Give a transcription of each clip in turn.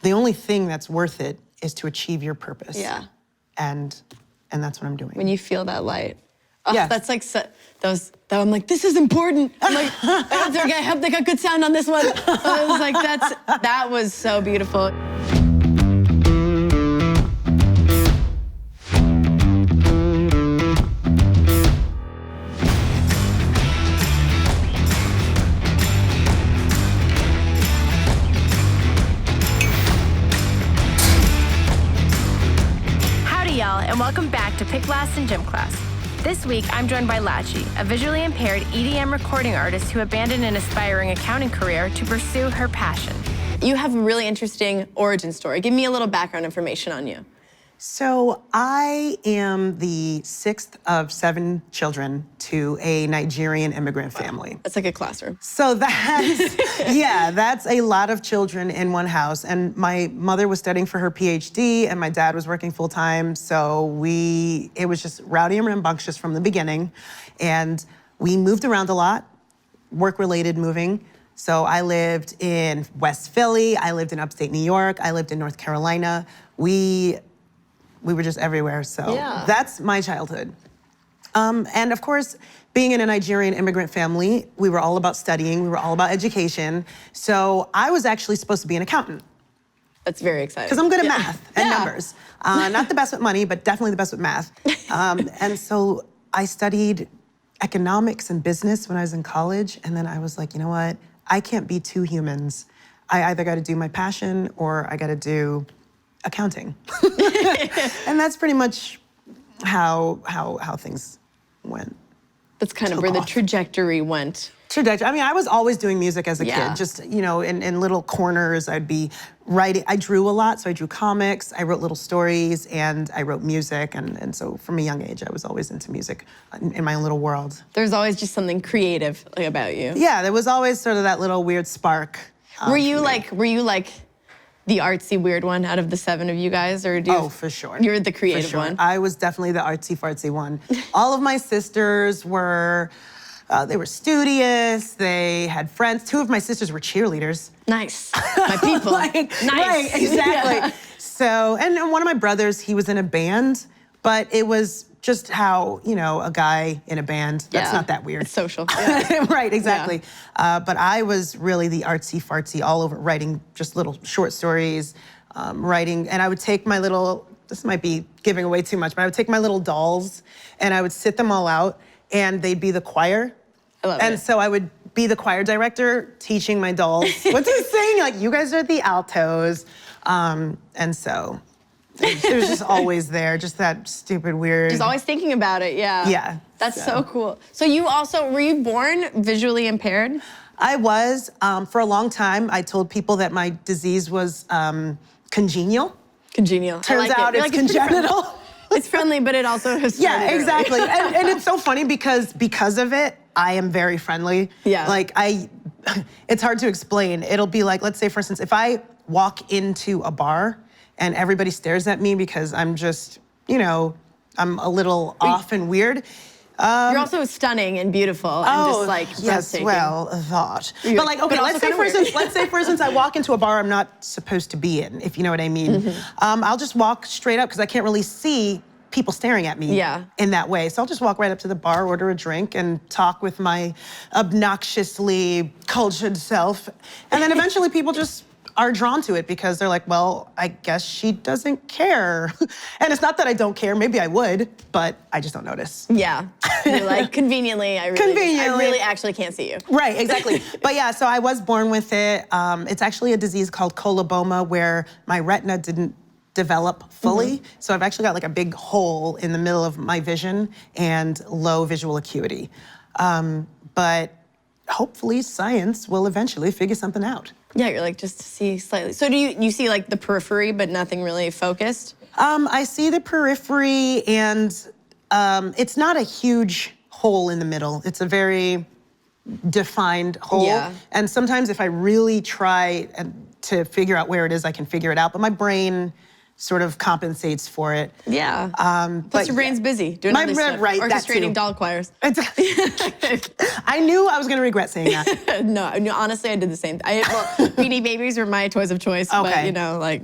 the only thing that's worth it is to achieve your purpose. Yeah. And that's what I'm doing. When you feel that light. Oh, yes. That's like, I'm like, this is important. I'm like, I hope they got good sound on this one. I was like, that was so beautiful. And welcome back to Pick Last in Gym Class. This week, I'm joined by Lachi, a visually impaired EDM recording artist who abandoned an aspiring accounting career to pursue her passion. You have a really interesting origin story. Give me a little background information on you. So I am the 6th of 7 children to a Nigerian immigrant family. That's like a classroom. So that's, yeah, that's a lot of children in one house. And my mother was studying for her PhD and my dad was working full time. So it was just rowdy and rambunctious from the beginning. And we moved around a lot, work-related moving. So I lived in West Philly, I lived in upstate New York, I lived in North Carolina. We were just everywhere, so that's my childhood. And of course, being in a Nigerian immigrant family, we were all about studying, we were all about education. So I was actually supposed to be an accountant. That's very exciting. Because I'm good at math and numbers. Not the best with money, but definitely the best with math. And so I studied economics and business when I was in college, and then I was like, you know what? I can't be two humans. I either gotta do my passion or I gotta do accounting. And that's pretty much how things went. That's kind of where the trajectory went. I mean, I was always doing music as a kid, just, you know, in little corners. I'd be writing. I drew a lot, so I drew comics, I wrote little stories, and I wrote music. And so from a young age, I was always into music in my own little world. There's always just something creative about you. Yeah, there was always sort of that little weird spark. Were you like the artsy weird one out of the 7 of you guys, or Oh, for sure. You're the creative one. I was definitely the artsy-fartsy one. All of my sisters were, they were studious, they had friends. 2 of my sisters were cheerleaders. Nice, my people. Nice. Right, exactly. Yeah. So, and one of my brothers, he was in a band, but it was just how, you know, a guy in a band, that's not that weird. It's social. Right, exactly. But I was really the artsy-fartsy all over, writing just little short stories, writing, and I would take my little, this might be giving away too much, but I would take my little dolls and I would sit them all out and they'd be the choir. I love it. And so I would be the choir director teaching my dolls what to sing, like, you guys are the altos. And so it was just always there, just that stupid, weird. Just always thinking about it, yeah. Yeah. That's so cool. So you also, were you born visually impaired? I was. For a long time, I told people that my disease was congenial. Congenial. Turns out it's congenital. It's friendly, but it also has started early. Exactly. and it's so funny because of it, I am very friendly. Yeah. Like, it's hard to explain. It'll be like, let's say, for instance, if I walk into a bar and everybody stares at me because I'm just, you know, I'm a little off and weird. You're also stunning and beautiful and just like breathtaking. Well thought. But like, okay, let's say for instance, I walk into a bar I'm not supposed to be in, if you know what I mean. I'll just walk straight up because I can't really see people staring at me in that way. So I'll just walk right up to the bar, order a drink, and talk with my obnoxiously cultured self. And then eventually people just are drawn to it because they're like, well, I guess she doesn't care. And it's not that I don't care, maybe I would, but I just don't notice. Yeah, you're like, conveniently, I really actually can't see you. Right, exactly. But yeah, so I was born with it. It's actually a disease called coloboma where my retina didn't develop fully. So I've actually got like a big hole in the middle of my vision and low visual acuity. But hopefully science will eventually figure something out. Yeah, you're like, just to see slightly. So do you see like the periphery, but nothing really focused? I see the periphery, and it's not a huge hole in the middle. It's a very defined hole. Yeah. And sometimes if I really try to figure out where it is, I can figure it out. But my brain sort of compensates for it. Yeah. Plus but your brain's busy doing my other stuff. right, that Orchestrating too. dog choirs. I knew I was going to regret saying that. No, honestly, I did the same thing. Beanie Babies were my toys of choice, but Okay. like,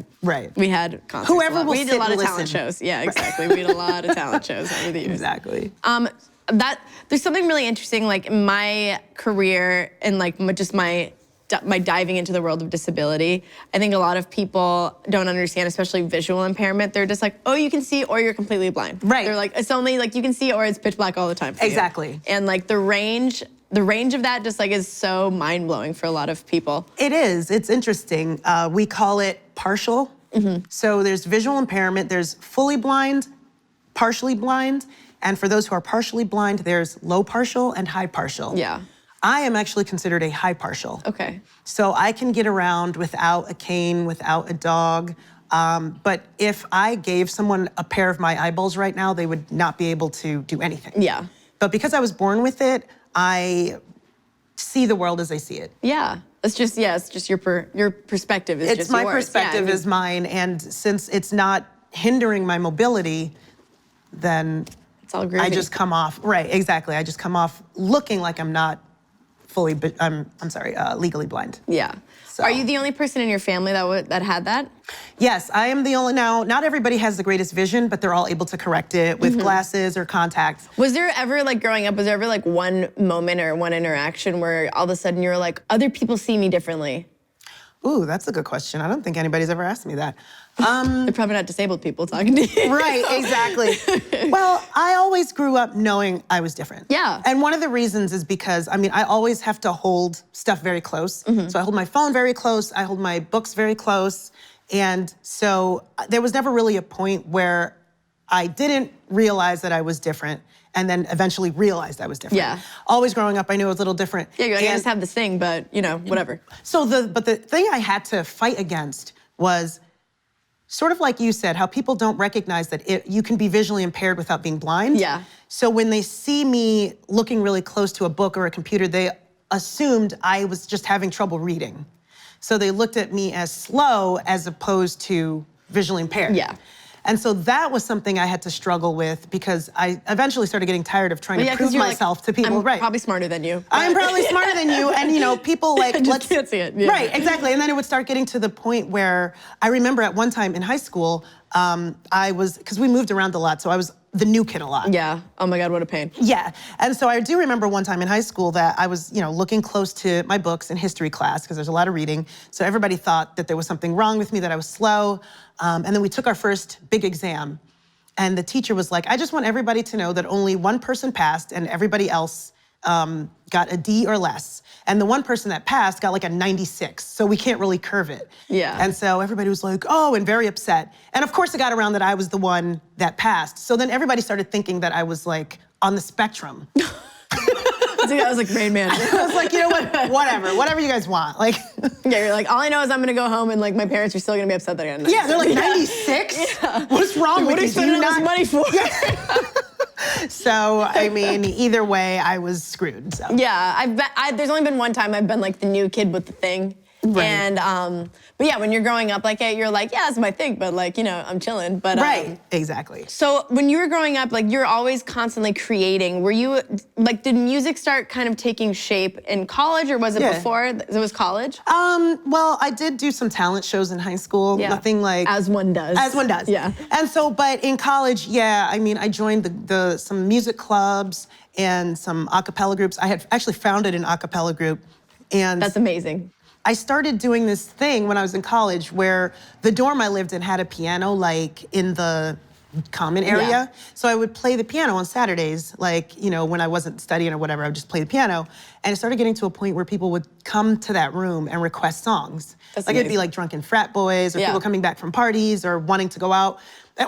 we had concerts. Whoever will we did sit a lot and of talent listen. shows. Yeah, exactly. We did a lot of talent shows over the years. Exactly. There's something really interesting, like in my career and like just my diving into the world of disability. I think a lot of people don't understand, especially visual impairment. They're just like, oh, you can see or you're completely blind. Right. They're like, it's only like you can see or it's pitch black all the time for you. Exactly. And like the range of that just like is so mind blowing for a lot of people. It is. It's interesting. We call it partial. So there's visual impairment, there's fully blind, partially blind, and for those who are partially blind, there's low partial and high partial. Yeah. I am actually considered a high partial. Okay. So I can get around without a cane, without a dog. But if I gave someone a pair of my eyeballs right now, they would not be able to do anything. Yeah. But because I was born with it, I see the world as I see it. Yeah. It's just your perspective is It's just my yours. perspective Yeah, is mine, and since it's not hindering my mobility, then it's all groovy. I just come off, right, exactly. I just come off looking like I'm not fully, legally blind. Yeah. So. Are you the only person in your family that had that? Yes, I am the only, now, not everybody has the greatest vision, but they're all able to correct it with glasses or contacts. Was there ever, like growing up, was there ever like one moment or one interaction where all of a sudden you were like, other people see me differently? Ooh, that's a good question. I don't think anybody's ever asked me that. They're probably not disabled people talking to you. Right, exactly. Well, I always grew up knowing I was different. Yeah. And one of the reasons is because, I always have to hold stuff very close. So I hold my phone very close, I hold my books very close. And so there was never really a point where I didn't realize that I was different and then eventually realized I was different. Yeah. Always growing up, I knew I was a little different. Yeah, you're like, I just have this thing, but whatever. So but the thing I had to fight against was sort of like you said, how people don't recognize that you can be visually impaired without being blind. Yeah. So when they see me looking really close to a book or a computer, they assumed I was just having trouble reading. So they looked at me as slow as opposed to visually impaired. Yeah. And so that was something I had to struggle with because I eventually started getting tired of trying to prove myself to people. I'm probably smarter than you. I'm probably smarter than you, and people like, I just can't see it. Yeah. Right, exactly. And then it would start getting to the point where I remember at one time in high school, because we moved around a lot, so I was the new kid a lot. Yeah. Oh my God, what a pain. Yeah. And so I do remember one time in high school that I was, looking close to my books in history class because there's a lot of reading. So everybody thought that there was something wrong with me, that I was slow. And then we took our first big exam. And the teacher was like, I just want everybody to know that only one person passed and everybody else got a D or less. And the one person that passed got like a 96, so we can't really curve it. Yeah. And so everybody was like, oh, and very upset. And of course it got around that I was the one that passed. So then everybody started thinking that I was like on the spectrum. I was like Rain Man. I was like, you know what, whatever you guys want. Like, yeah, you're like, all I know is I'm gonna go home and like my parents are still gonna be upset that I got a 96. yeah, they're like 96? Yeah. What's wrong with you? What are you spending all this money for? So, either way, I was screwed. So. Yeah, there's only been one time I've been like the new kid with the thing. Right. And, but yeah, when you're growing up like, you're like, yeah, that's my thing, but like, I'm chilling. But right, exactly. So when you were growing up, like you're always constantly creating. Were you, like, did music start kind of taking shape in college or was it before? It was college? Well, I did do some talent shows in high school. Yeah. Nothing like. As one does. As one does. Yeah. And so, but in college, I joined some music clubs and some a cappella groups. I had actually founded an a cappella group. And that's amazing. I started doing this thing when I was in college where the dorm I lived in had a piano like in the common area. Yeah. So I would play the piano on Saturdays, like, when I wasn't studying or whatever, I would just play the piano. And it started getting to a point where people would come to that room and request songs. That's like amazing. It'd be like drunken frat boys or people coming back from parties or wanting to go out.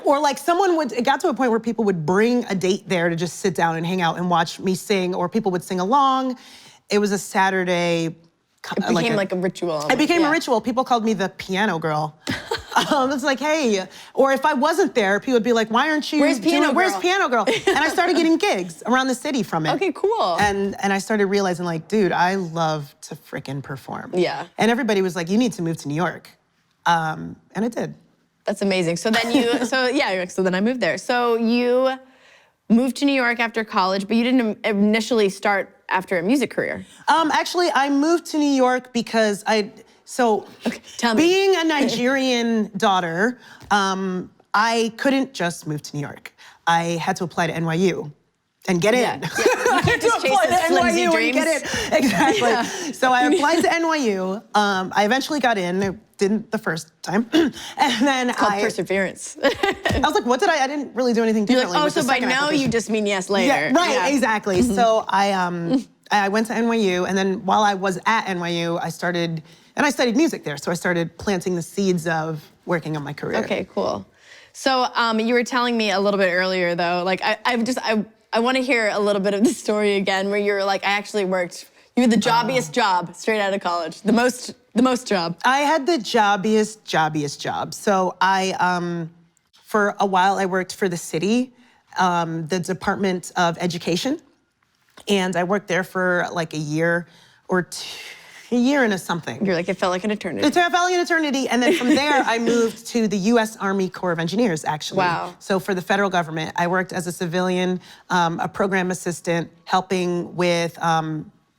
Or like it got to a point where people would bring a date there to just sit down and hang out and watch me sing, or people would sing along. It was a Saturday. It became like a ritual. It became a ritual. People called me the piano girl. It's like, hey, or if I wasn't there, people would be like, why aren't you? Where's Piano Girl? Where's Piano Girl? And I started getting gigs around the city from it. Okay, cool. And I started realizing like, dude, I love to frickin' perform. Yeah. And everybody was like, you need to move to New York. And I did. That's amazing. So then so then I moved there. So you moved to New York after college, but you didn't initially start after a music career. Actually, I moved to New York because Tell me. being a Nigerian daughter, I couldn't just move to New York. I had to apply to NYU and get in. Yeah. You can't just chase those flimsy dreams. Get in. Exactly. Yeah. So I applied to NYU. I eventually got in. I didn't the first time. And then It's called perseverance. I was like, what did I didn't really do anything differently. Like, oh, with the so by second no, application. you just mean yes later. Yeah, right, Yeah. exactly. So I went to NYU, and then while I was at NYU, I studied music there. So I started planting the seeds of working on my career. Okay, cool. So you were telling me a little bit earlier, though, like I want to hear a little bit of the story again, where you were like, I actually worked. You had the jobbiest job straight out of college, the most job. I had the jobbiest job. So for a while, I worked for the city, the Department of Education, and I worked there for like a year or two. A year and something. You're like, it felt like an eternity. It felt like an eternity. And then from there, I moved to the U.S. Army Corps of Engineers, actually. Wow. So for the federal government, I worked as a civilian, a program assistant, helping with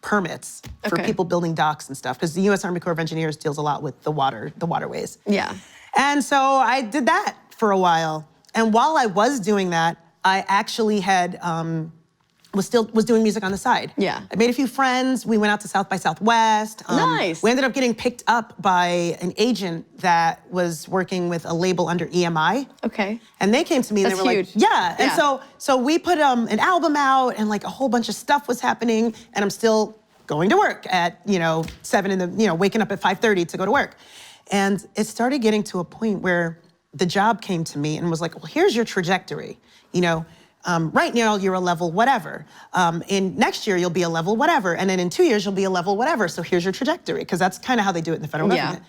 permits for people building docks and stuff. Because the U.S. Army Corps of Engineers deals a lot with the waterways. Yeah. And so I did that for a while. And while I was doing that, I actually had was doing music on the side. Yeah. I made a few friends. We went out to South by Southwest. Nice. We ended up getting picked up by an agent that was working with a label under EMI. Okay. And they came to me and That's they were huge. like, yeah. And Yeah. so we put an album out, and like a whole bunch of stuff was happening, and I'm still going to work at 7 in the waking up at 5:30 to go to work. And it started getting to a point where the job came to me and was like, well, here's your trajectory. Right now, you're a level whatever. In next year, you'll be a level whatever. And then in 2 years, you'll be a level whatever. So here's your trajectory, because that's kind of how they do it in the federal government.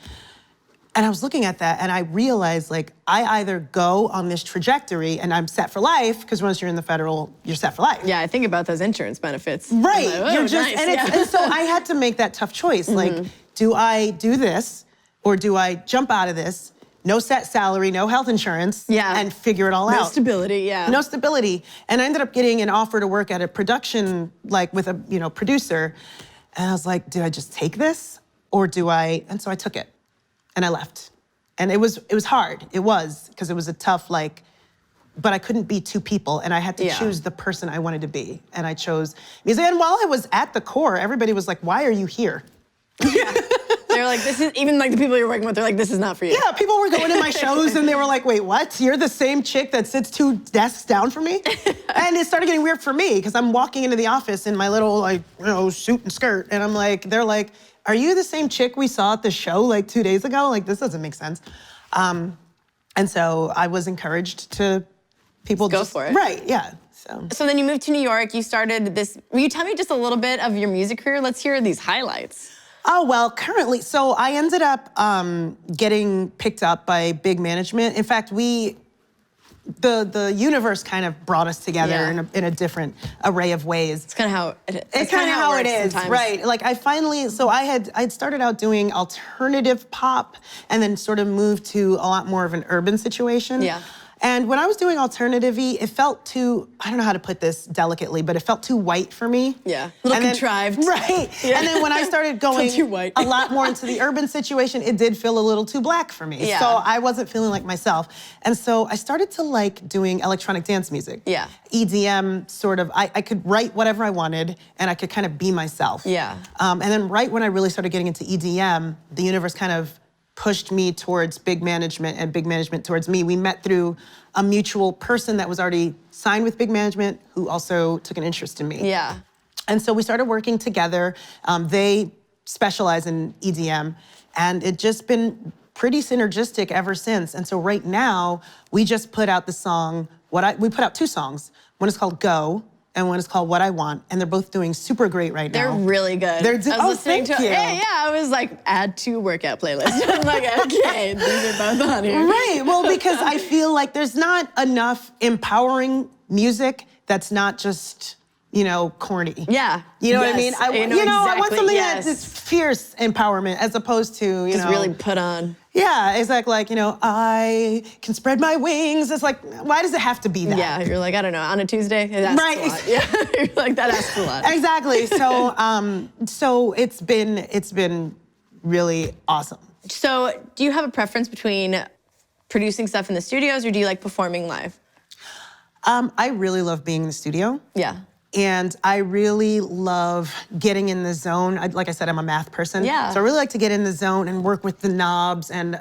And I was looking at that, and I realized, like, I either go on this trajectory and I'm set for life, because once you're in the federal, you're set for life. Yeah, I think about those insurance benefits. Right. I'm like, oh, You're just, nice. and so I had to make that tough choice. Like, do I do this, or do I jump out of this? No set salary, no health insurance, and figure it all out. No stability, yeah. No stability. And I ended up getting an offer to work at a production, like with a producer. And I was like, do I just take this, or do I? And so I took it, and I left. And it was hard. It was, because it was a tough, but I couldn't be two people, and I had to choose the person I wanted to be. And I chose music. And while I was at the Corps, everybody was like, why are you here? Yeah. They're like, this is, even like the people you're working with, they're like, this is not for you. Yeah, people were going to my shows and they were like, wait, what? You're the same chick that sits 2 desks down from me? And it started getting weird for me, because I'm walking into the office in my little suit and skirt, and I'm like, they're like, are you the same chick we saw at the show like 2 days ago? Like, this doesn't make sense. And so I was encouraged to people go for it. Right, yeah. So then you moved to New York, you started this, will you tell me just a little bit of your music career? Let's hear these highlights. Oh, well, currently, so I ended up getting picked up by big management. In fact, the universe kind of brought us together in a different array of ways. It's kind of how it is. It's kind of how it is, sometimes. right? Like I'd started out doing alternative pop, and then sort of moved to a lot more of an urban situation. Yeah. And when I was doing alternative-y, it felt too, I don't know how to put this delicately, but it felt too white for me. Yeah, a little contrived. Right, Yeah. and then when I started going too white. a lot more into the urban situation, it did feel a little too black for me. Yeah. So I wasn't feeling like myself. And so I started to like doing electronic dance music. Yeah. EDM, sort of, I could write whatever I wanted, and I could kind of be myself. Yeah. And then right when I really started getting into EDM, the universe kind of pushed me towards big management, and big management towards me. We met through a mutual person that was already signed with big management, who also took an interest in me. Yeah. And so we started working together. They specialize in EDM, and it's just been pretty synergistic ever since. And so right now, we just put out the song, we put out 2 songs. One is called Go, and one is called What I Want, and they're both doing super great right now. They're really good. I was listening to you. Yeah, I was like, add to workout playlist. I'm like, okay, these are both on here. Right, well, because I feel like there's not enough empowering music that's not just, corny. Yeah. You know what I mean? I want exactly, something yes. that's fierce empowerment, as opposed to, Just really put on. Yeah, it's like, I can spread my wings. It's like, why does it have to be that? Yeah, you're like, I don't know, on a Tuesday, it asks a lot. Yeah, you're like, that asks a lot. Exactly. So it's been really awesome. So do you have a preference between producing stuff in the studios or do you like performing live? I really love being in the studio. Yeah. And I really love getting in the zone. Like I said, I'm a math person. Yeah. So I really like to get in the zone and work with the knobs. And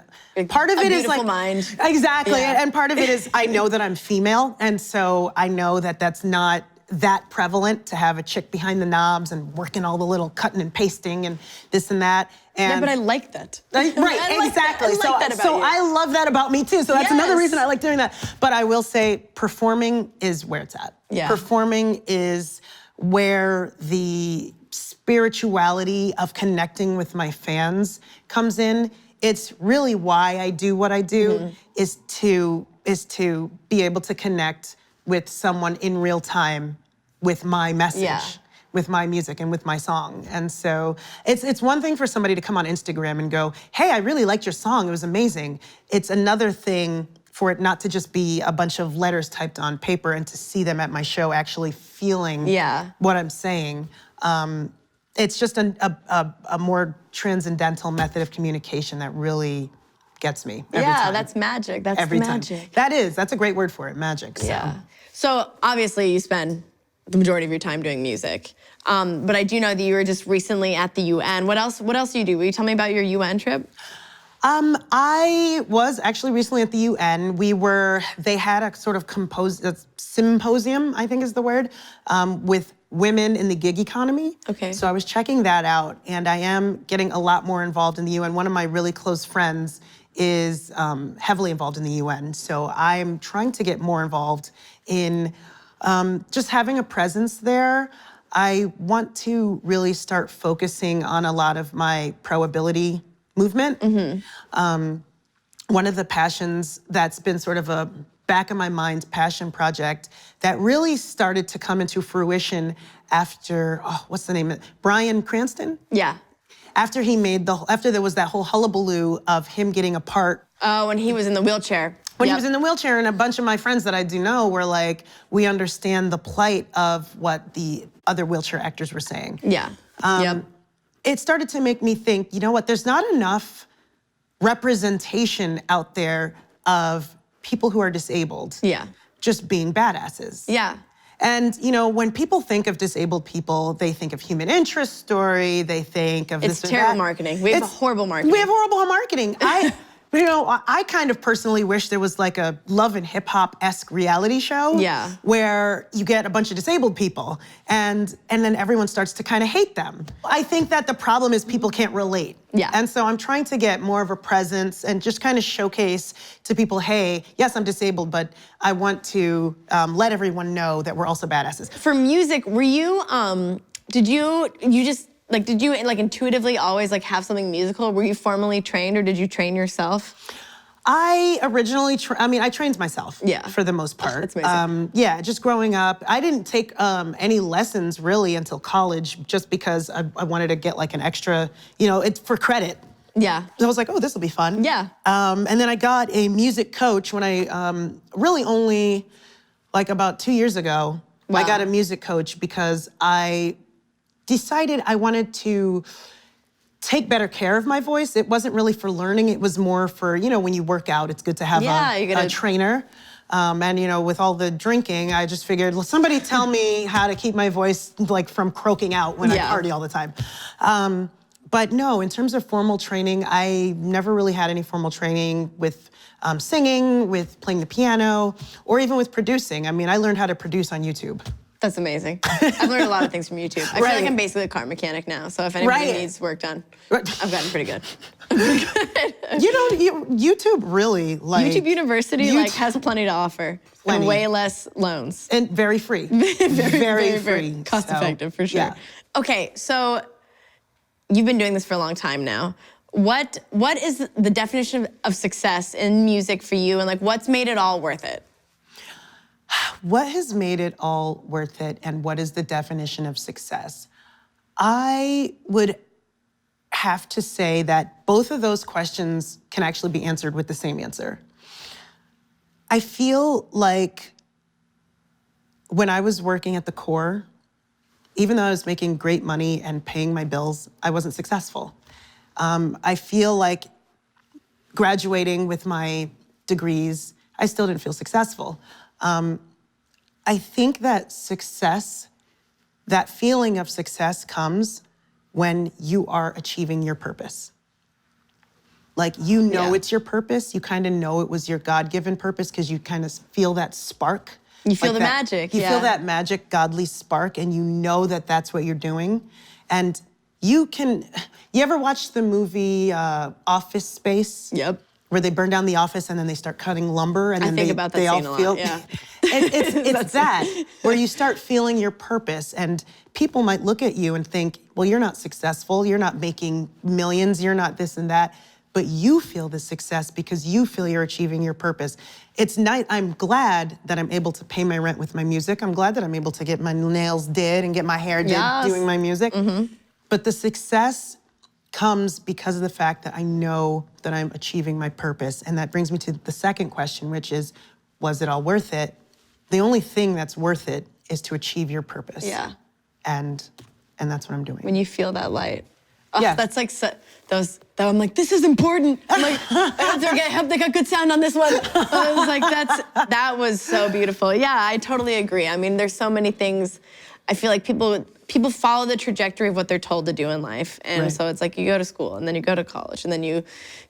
part of A it is beautiful like mind. Exactly. Yeah. And part of it is I know that I'm female, and so I know that that's not that prevalent to have a chick behind the knobs and working all the little cutting and pasting and this and that. And Yeah, but I like that. Right, exactly. I like that about you. I love that about me too. So that's another reason I like doing that. But I will say performing is where it's at. Yeah. Performing is where the spirituality of connecting with my fans comes in. It's really why I do what I do, is to be able to connect with someone in real time with my message. With my music and with my song. And so it's one thing for somebody to come on Instagram and go, hey, I really liked your song, it was amazing. It's another thing for it not to just be a bunch of letters typed on paper and to see them at my show actually feeling what I'm saying. It's just a more transcendental method of communication that really gets me every time. That's magic. That's every magic. Time. That's a great word for it, magic. So. Yeah. So obviously you spend the majority of your time doing music. But I do know that you were just recently at the UN. What else do you do? Will you tell me about your UN trip? I was actually recently at the UN. They had a sort of symposium, I think is the word, with women in the gig economy. Okay. So I was checking that out, and I am getting a lot more involved in the UN. One of my really close friends is heavily involved in the UN. So I'm trying to get more involved in just having a presence there. I want to really start focusing on a lot of my pro-ability movement. One of the passions that's been sort of a back of my mind passion project that really started to come into fruition after, what's the name of it? Bryan Cranston? Yeah. After there was that whole hullabaloo of him getting a part. Oh, when he was in the wheelchair. When he was in the wheelchair, and a bunch of my friends that I do know were like, we understand the plight of what the other wheelchair actors were saying. Yeah. It started to make me think, you know what, there's not enough representation out there of people who are disabled just being badasses. Yeah. And, when people think of disabled people, they think of human interest story, they think of this or that. It's terrible marketing. We have horrible marketing. We have horrible marketing. I kind of personally wish there was like a Love and Hip Hop-esque reality show where you get a bunch of disabled people and then everyone starts to kind of hate them. I think that the problem is people can't relate. Yeah. And so I'm trying to get more of a presence and just kind of showcase to people, hey, yes, I'm disabled, but I want to let everyone know that we're also badasses. For music, were you, did you intuitively always have something musical? Were you formally trained or did you train yourself? I originally, I trained myself for the most part. That's amazing. Just growing up. I didn't take any lessons really until college just because I wanted to get like an extra, it's for credit. Yeah. So I was like, oh, this will be fun. Yeah. And then I got a music coach when I really only about 2 years ago. Wow. I got a music coach because I decided I wanted to take better care of my voice. It wasn't really for learning. It was more for, when you work out, it's good to have a trainer. And, with all the drinking, I just figured, well, somebody tell me how to keep my voice from croaking out when I party all the time. But no, in terms of formal training, I never really had any formal training with singing, with playing the piano, or even with producing. I learned how to produce on YouTube. That's amazing. I've learned a lot of things from YouTube. I feel like I'm basically a car mechanic now, so if anybody needs work done, I've gotten pretty good. YouTube really YouTube University has plenty to offer. And way less loans. And very free. very free. Cost effective for sure. Yeah. Okay, so you've been doing this for a long time now. What is the definition of success in music for you, and what's made it all worth it? What has made it all worth it, and what is the definition of success? I would have to say that both of those questions can actually be answered with the same answer. I feel like when I was working at the Corps, even though I was making great money and paying my bills, I wasn't successful. I feel like graduating with my degrees, I still didn't feel successful. I think that success, that feeling of success comes when you are achieving your purpose. Like, you know it's your purpose. You kind of know it was your God-given purpose because you kind of feel that spark. You feel like the that, magic, You feel that magic, godly spark, and you know that that's what you're doing. And you ever watch the movie Office Space? Yep. Where they burn down the office and then they start cutting lumber and then I think about that they all scene a lot, feel, yeah. It's that, where you start feeling your purpose, and people might look at you and think, well, you're not successful, you're not making millions, you're not this and that, but you feel the success because you feel you're achieving your purpose. It's nice. I'm glad that I'm able to pay my rent with my music. I'm glad that I'm able to get my nails did and get my hair did doing my music. But the success comes because of the fact that I know that I'm achieving my purpose. And that brings me to the second question, which is, was it all worth it? The only thing that's worth it is to achieve your purpose. Yeah. And that's what I'm doing. When you feel that light. Oh, Yeah. That's like, I'm like, this is important. I'm like, I hope they got good sound on this one. I was like, that was so beautiful. Yeah, I totally agree. I mean, there's so many things. I feel like people follow the trajectory of what they're told to do in life. And so it's like, you go to school, and then you go to college, and then you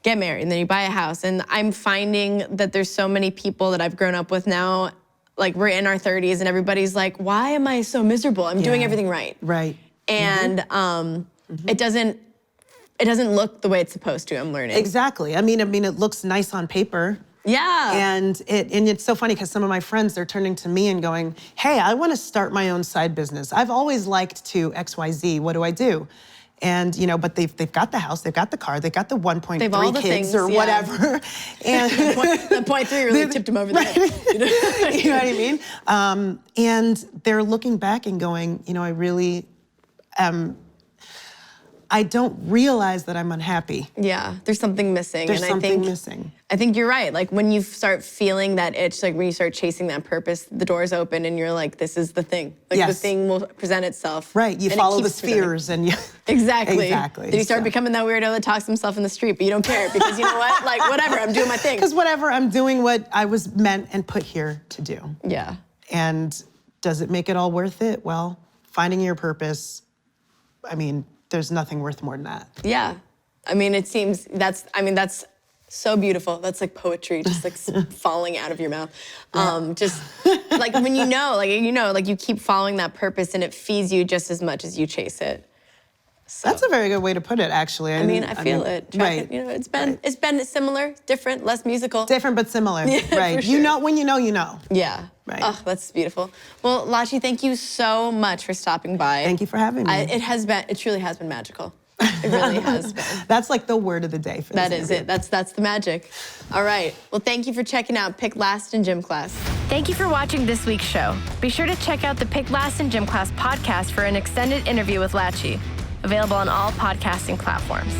get married, and then you buy a house. And I'm finding that there's so many people that I've grown up with now, like, we're in our 30s, and everybody's like, why am I so miserable? I'm doing everything right. Right. And it doesn't look the way it's supposed to, I'm learning. Exactly. I mean, it looks nice on paper. Yeah. And it's so funny because some of my friends, they're turning to me and going, hey, I want to start my own side business. I've always liked to XYZ. What do I do? And, but they've got the house, they've got the car, they've got the 1.3 kids things, or whatever. And the 0.3 really tipped them over the head. You know what I mean? And they're looking back and going, I really I don't realize that I'm unhappy. Yeah, there's something missing. There's something missing. I think you're right. Like, when you start feeling that itch, like when you start chasing that purpose, the doors open and you're like, this is the thing. Like, the thing will present itself. Right, you follow the spheres and you... Exactly. Exactly. Then you start becoming that weirdo that talks himself in the street, but you don't care because you know what? Like, whatever, I'm doing my thing. Because whatever, I'm doing what I was meant and put here to do. Yeah. And does it make it all worth it? Well, finding your purpose, I mean, there's nothing worth more than that. Yeah. I mean, it seems that's so beautiful. That's like poetry, just like falling out of your mouth. Just like when you keep following that purpose and it feeds you just as much as you chase it. So. That's a very good way to put it, actually. I mean, I feel it. Right. It's been similar, different, less musical. Different but similar. Yeah, right. For sure. When you know, you know. Yeah. Right. Oh, that's beautiful. Well, Lachi, thank you so much for stopping by. Thank you for having me. It truly has been magical. It really has been. That's like the word of the day for this That is it. That's the magic. All right. Well, thank you for checking out Pick Last in Gym Class. Thank you for watching this week's show. Be sure to check out the Pick Last in Gym Class podcast for an extended interview with Lachi, available on all podcasting platforms.